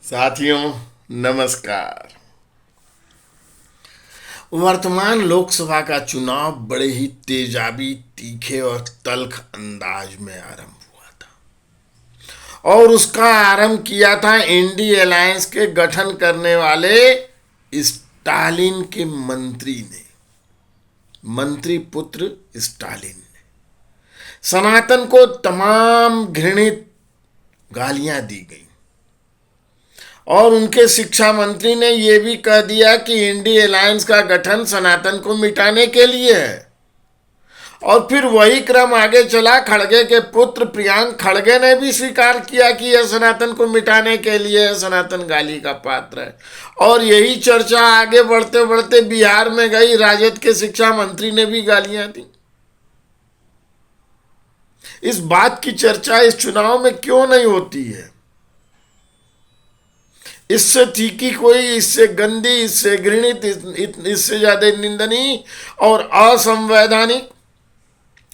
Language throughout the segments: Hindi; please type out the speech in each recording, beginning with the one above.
साथियों, नमस्कार। वर्तमान लोकसभा का चुनाव बड़े ही तेजाबी, तीखे और तल्ख अंदाज में आरंभ हुआ था और उसका आरंभ किया था इंडी अलायंस के गठन करने वाले स्टालिन के मंत्री ने, मंत्री पुत्र स्टालिन ने। सनातन को तमाम घृणित गालियां दी गई और उनके शिक्षा मंत्री ने यह भी कह दिया कि इंडी अलायंस का गठन सनातन को मिटाने के लिए है। और फिर वही क्रम आगे चला। खड़गे के पुत्र प्रियांक खड़गे ने भी स्वीकार किया कि यह सनातन को मिटाने के लिए है, सनातन गाली का पात्र है। और यही चर्चा आगे बढ़ते बढ़ते बिहार में गई। राजद के शिक्षा मंत्री ने भी गालियां दी। इस बात की चर्चा इस चुनाव में क्यों नहीं होती है? इससे तीखी कोई, इससे गंदी, इससे घृणित, इससे ज्यादा निंदनीय और असंवैधानिक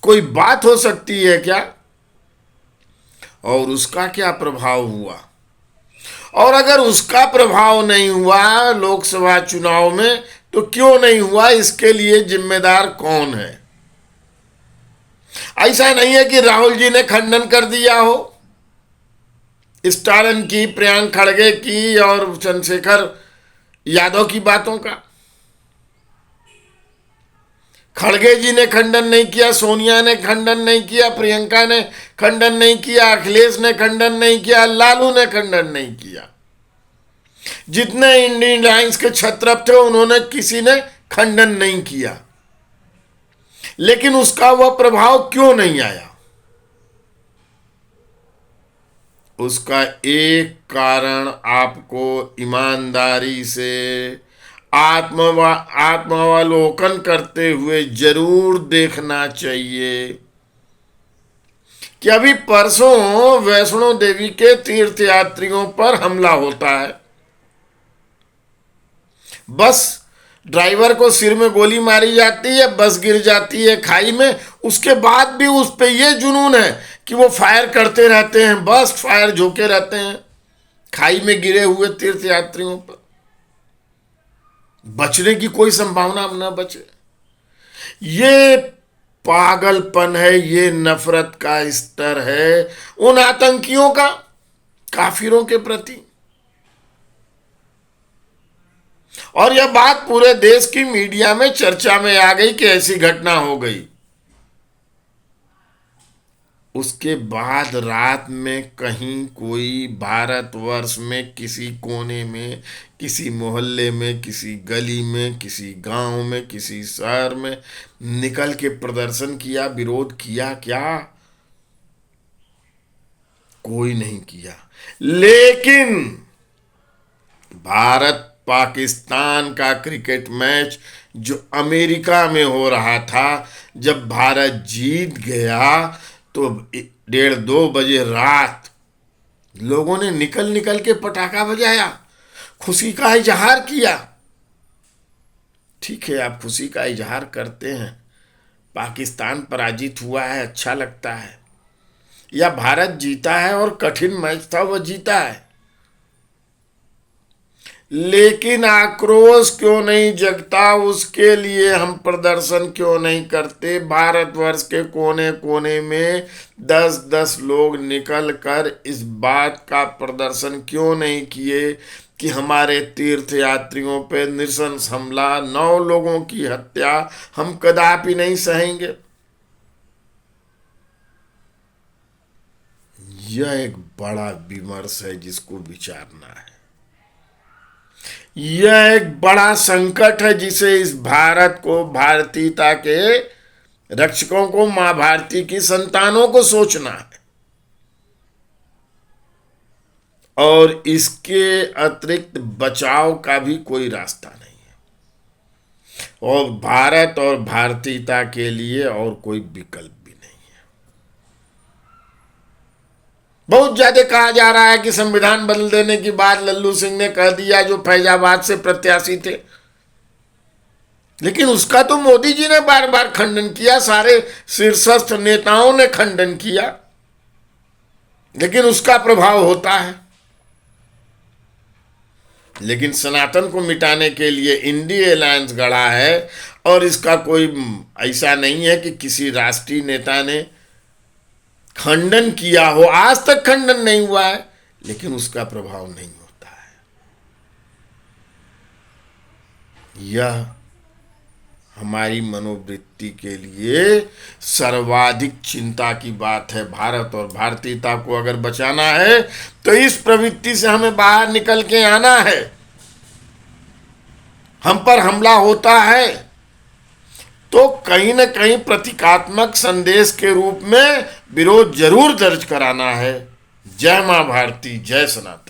कोई बात हो सकती है क्या? और उसका क्या प्रभाव हुआ? और अगर उसका प्रभाव नहीं हुआ लोकसभा चुनाव में, तो क्यों नहीं हुआ? इसके लिए जिम्मेदार कौन है? ऐसा नहीं है कि राहुल जी ने खंडन कर दिया हो स्टालिन की, प्रियांक खड़गे की और चंद्रशेखर यादव की बातों का। खड़गे जी ने खंडन नहीं किया, सोनिया ने खंडन नहीं किया, प्रियंका ने खंडन नहीं किया, अखिलेश ने खंडन नहीं किया, लालू ने खंडन नहीं किया। जितने इंडियन अलायंस के छत्रप थे उन्होंने किसी ने खंडन नहीं किया। लेकिन उसका वह प्रभाव क्यों नहीं आया? उसका एक कारण आपको ईमानदारी से आत्मावलोकन करते हुए जरूर देखना चाहिए कि अभी परसों वैष्णो देवी के तीर्थयात्रियों पर हमला होता है। बस ड्राइवर को सिर में गोली मारी जाती है, बस गिर जाती है खाई में। उसके बाद भी उस पे ये जुनून है कि वो फायर करते रहते हैं, बस फायर झोंके रहते हैं खाई में गिरे हुए तीर्थयात्रियों पर। बचने की कोई संभावना न बचे। ये पागलपन है, ये नफरत का स्तर है उन आतंकियों का काफिरों के प्रति। और यह बात पूरे देश की मीडिया में चर्चा में आ गई कि ऐसी घटना हो गई। उसके बाद रात में कहीं कोई भारतवर्ष में किसी कोने में, किसी मोहल्ले में, किसी गली में, किसी गांव में, किसी शहर में निकल के प्रदर्शन किया, विरोध किया क्या? कोई नहीं किया। लेकिन भारत पाकिस्तान का क्रिकेट मैच जो अमेरिका में हो रहा था, जब भारत जीत गया तो 1:30-2 बजे रात लोगों ने निकल निकल के पटाखा बजाया, खुशी का इजहार किया। ठीक है, आप खुशी का इजहार करते हैं, पाकिस्तान पराजित हुआ है, अच्छा लगता है, या भारत जीता है और कठिन मैच था वह जीता है। लेकिन आक्रोश क्यों नहीं जगता? उसके लिए हम प्रदर्शन क्यों नहीं करते? भारतवर्ष के कोने कोने में 10-10 लोग निकल कर इस बात का प्रदर्शन क्यों नहीं किए कि हमारे तीर्थयात्रियों पे नृशंस हमला, 9 लोगों की हत्या हम कदापि नहीं सहेंगे। यह एक बड़ा विमर्श है जिसको विचारना है। यह एक बड़ा संकट है जिसे इस भारत को, भारतीयता के रक्षकों को, मां भारती की संतानों को सोचना है। और इसके अतिरिक्त बचाव का भी कोई रास्ता नहीं है। और भारत और भारतीयता के लिए और कोई विकल्प भी नहीं है। बहुत ज्यादा कहा जा रहा है कि संविधान बदल देने की बात लल्लू सिंह ने कह दिया, जो फैजाबाद से प्रत्याशी थे। लेकिन उसका तो मोदी जी ने बार बार खंडन किया, सारे शीर्षस्थ नेताओं ने खंडन किया, लेकिन उसका प्रभाव होता है। लेकिन सनातन को मिटाने के लिए इंडी अलायंस गढ़ा है, और इसका कोई ऐसा नहीं है कि किसी राष्ट्रीय नेता ने खंडन किया हो। आज तक खंडन नहीं हुआ है, लेकिन उसका प्रभाव नहीं होता है। यह हमारी मनोवृत्ति के लिए सर्वाधिक चिंता की बात है। भारत और भारतीयता को अगर बचाना है तो इस प्रवृत्ति से हमें बाहर निकल के आना है। हम पर हमला होता है तो कहीं न कहीं प्रतीकात्मक संदेश के रूप में विरोध जरूर दर्ज कराना है। जय मां भारती, जय सनातन।